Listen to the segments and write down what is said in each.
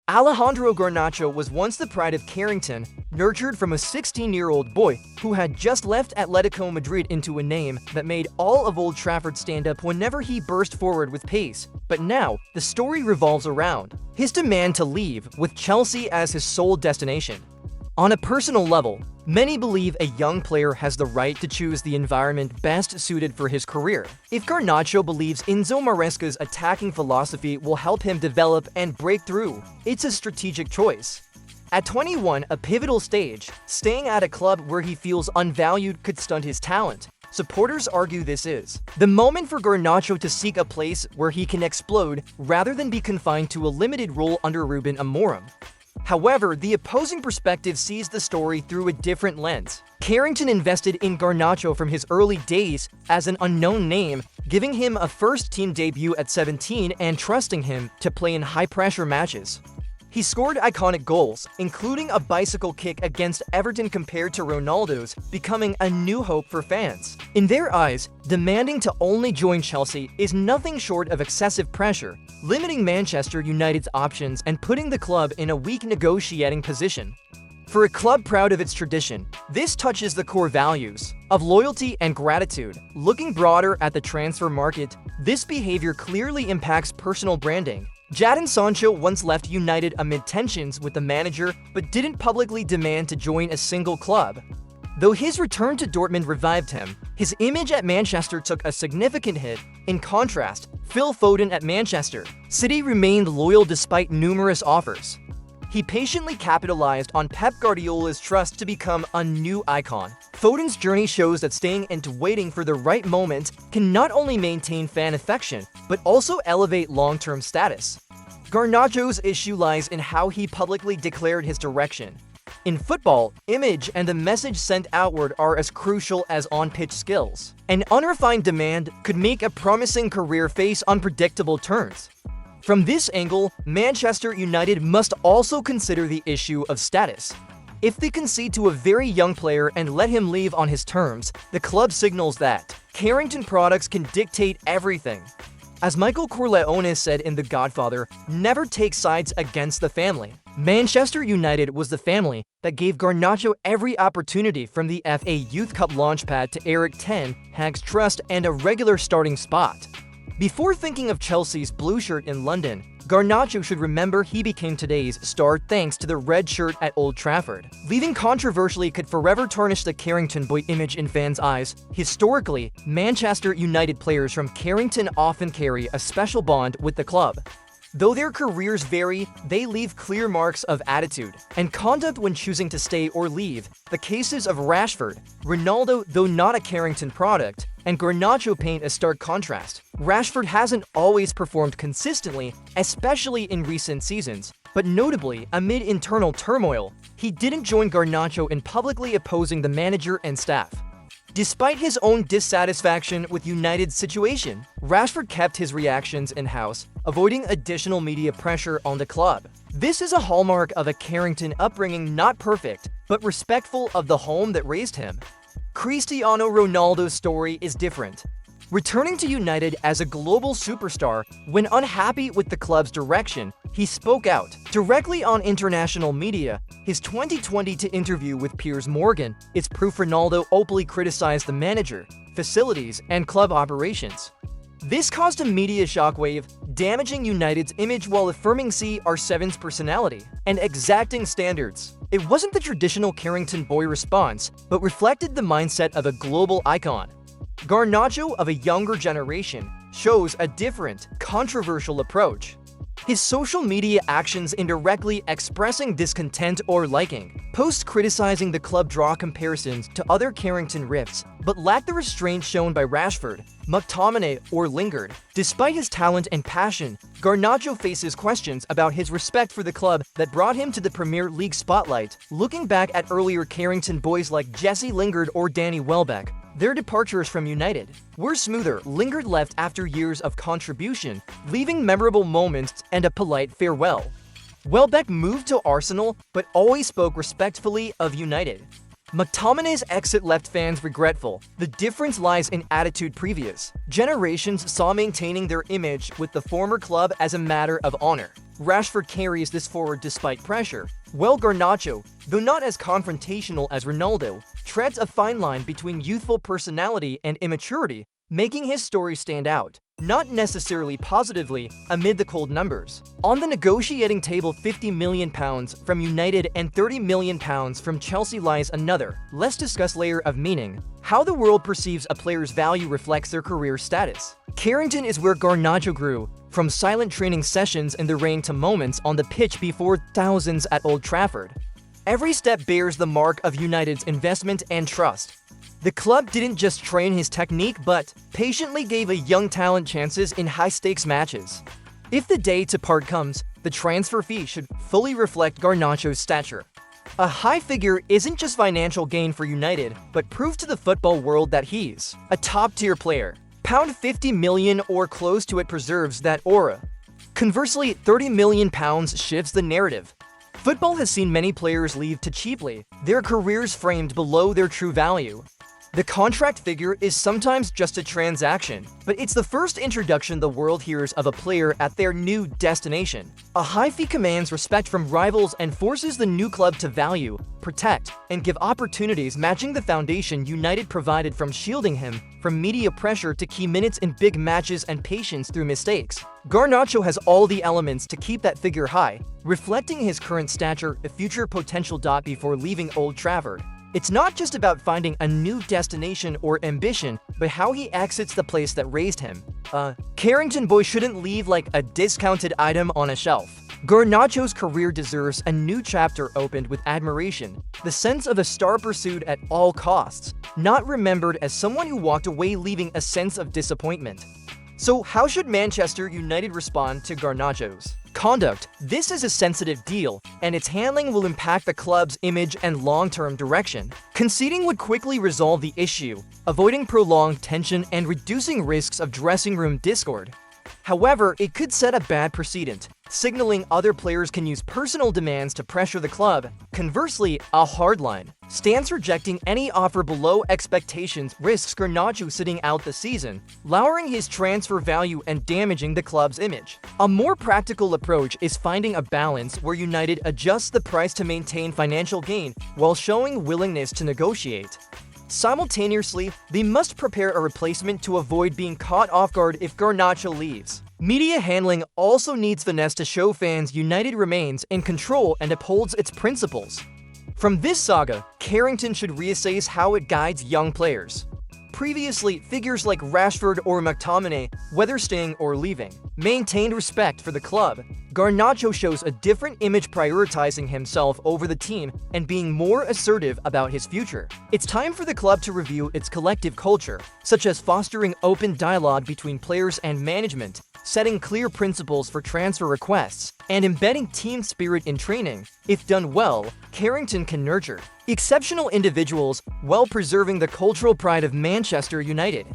Alejandro Garnacho was once the pride of Carrington, nurtured from a 16-year-old boy who had just left Atlético Madrid into a name that made all of Old Trafford stand up whenever he burst forward with pace. But now, the story revolves around his demand to leave, with Chelsea as his sole destination. On a personal level, many believe a young player has the right to choose the environment best suited for his career. If Garnacho believes Enzo Maresca's attacking philosophy will help him develop and break through, it's a strategic choice. At 21, a pivotal stage, staying at a club where he feels unvalued could stunt his talent. Supporters argue this is the moment for Garnacho to seek a place where he can explode rather than be confined to a limited role under Ruben Amorim. However, the opposing perspective sees the story through a different lens. Carrington invested in Garnacho from his early days as an unknown name, giving him a first-team debut at 17 and trusting him to play in high-pressure matches. He scored iconic goals, including a bicycle kick against Everton compared to Ronaldo's, becoming a new hope for fans. In their eyes, demanding to only join Chelsea is nothing short of excessive pressure, limiting Manchester United's options and putting the club in a weak negotiating position. For a club proud of its tradition, this touches the core values of loyalty and gratitude. Looking broader at the transfer market, this behavior clearly impacts personal branding. Jadon Sancho once left United amid tensions with the manager but didn't publicly demand to join a single club. Though his return to Dortmund revived him, his image at Manchester took a significant hit. In contrast, Phil Foden at Manchester City remained loyal despite numerous offers. He patiently capitalized on Pep Guardiola's trust to become a new icon. Foden's journey shows that staying and waiting for the right moment can not only maintain fan affection, but also elevate long-term status. Garnacho's issue lies in how he publicly declared his direction. In football, image and the message sent outward are as crucial as on-pitch skills. An unrefined demand could make a promising career face unpredictable turns. From this angle, Manchester United must also consider the issue of status. If they concede to a very young player and let him leave on his terms, the club signals that Carrington products can dictate everything. As Michael Corleone said in The Godfather, never take sides against the family. Manchester United was the family that gave Garnacho every opportunity, from the FA Youth Cup launchpad to Eric Ten Hag's trust and a regular starting spot. Before thinking of Chelsea's blue shirt in London, Garnacho should remember he became today's star thanks to the red shirt at Old Trafford. Leaving controversially could forever tarnish the Carrington boy image in fans' eyes. Historically, Manchester United players from Carrington often carry a special bond with the club. Though their careers vary, they leave clear marks of attitude and conduct when choosing to stay or leave. The cases of Rashford, Ronaldo, though not a Carrington product, and Garnacho paint a stark contrast. Rashford hasn't always performed consistently, especially in recent seasons, but notably, amid internal turmoil, he didn't join Garnacho in publicly opposing the manager and staff. Despite his own dissatisfaction with United's situation, Rashford kept his reactions in-house, avoiding additional media pressure on the club. This is a hallmark of a Carrington upbringing, not perfect, but respectful of the home that raised him. Cristiano Ronaldo's story is different. Returning to United as a global superstar, when unhappy with the club's direction, he spoke out directly on international media. His 2020 interview with Piers Morgan is proof Ronaldo openly criticized the manager, facilities, and club operations. This caused a media shockwave, damaging United's image while affirming CR7's personality and exacting standards. It wasn't the traditional Carrington boy response, but reflected the mindset of a global icon. Garnacho, of a younger generation, shows a different, controversial approach. His social media actions indirectly expressing discontent or liking. Posts criticizing the club draw comparisons to other Carrington rifts, but lack the restraint shown by Rashford, McTominay, or Lingard. Despite his talent and passion, Garnacho faces questions about his respect for the club that brought him to the Premier League spotlight. Looking back at earlier Carrington boys like Jesse Lingard or Danny Welbeck, their departures from United were smoother. Lingard left after years of contribution, leaving memorable moments and a polite farewell. Welbeck moved to Arsenal, but always spoke respectfully of United. McTominay's exit left fans regretful. The difference lies in attitude. Previous generations saw maintaining their image with the former club as a matter of honor. Rashford carries this forward despite pressure, while Garnacho, though not as confrontational as Ronaldo, treads a fine line between youthful personality and immaturity, making his story stand out, not necessarily positively, amid the cold numbers. On the negotiating table, £50 million from United and £30 million from Chelsea lies another, less discussed layer of meaning. How the world perceives a player's value reflects their career status. Carrington is where Garnacho grew, from silent training sessions in the rain to moments on the pitch before thousands at Old Trafford. Every step bears the mark of United's investment and trust. The club didn't just train his technique but patiently gave a young talent chances in high-stakes matches. If the day to part comes, the transfer fee should fully reflect Garnacho's stature. A high figure isn't just financial gain for United, but proof to the football world that he's a top-tier player. £50 million or close to it preserves that aura. Conversely, £30 million shifts the narrative. Football has seen many players leave too cheaply, their careers framed below their true value. The contract figure is sometimes just a transaction, but it's the first introduction the world hears of a player at their new destination. A high fee commands respect from rivals and forces the new club to value, protect, and give opportunities matching the foundation United provided, from shielding him from media pressure to key minutes in big matches and patience through mistakes. Garnacho has all the elements to keep that figure high, reflecting his current stature, a future potential. Before leaving Old Trafford, it's not just about finding a new destination or ambition, but how he exits the place that raised him. Carrington boy shouldn't leave like a discounted item on a shelf. Garnacho's career deserves a new chapter opened with admiration, the sense of a star pursued at all costs, not remembered as someone who walked away leaving a sense of disappointment. So how should Manchester United respond to Garnacho's conduct? This is a sensitive deal, and its handling will impact the club's image and long-term direction. Conceding would quickly resolve the issue, avoiding prolonged tension and reducing risks of dressing room discord. However, it could set a bad precedent, signaling other players can use personal demands to pressure the club. Conversely, a hardline stance rejecting any offer below expectations risks Garnacho sitting out the season, lowering his transfer value and damaging the club's image. A more practical approach is finding a balance where United adjusts the price to maintain financial gain while showing willingness to negotiate. Simultaneously, they must prepare a replacement to avoid being caught off guard if Garnacho leaves. Media handling also needs finesse to show fans United remains in control and upholds its principles. From this saga, Carrington should reassess how it guides young players. Previously, figures like Rashford or McTominay, whether staying or leaving, maintained respect for the club. Garnacho shows a different image, prioritizing himself over the team and being more assertive about his future. It's time for the club to review its collective culture, such as fostering open dialogue between players and management, setting clear principles for transfer requests, and embedding team spirit in training. If done well, Carrington can nurture exceptional individuals while preserving the cultural pride of Manchester United.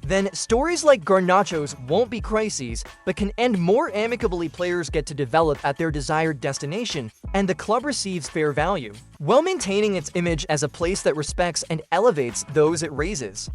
Then, stories like Garnacho's won't be crises, but can end more amicably. Players get to develop at their desired destination, and the club receives fair value, while maintaining its image as a place that respects and elevates those it raises.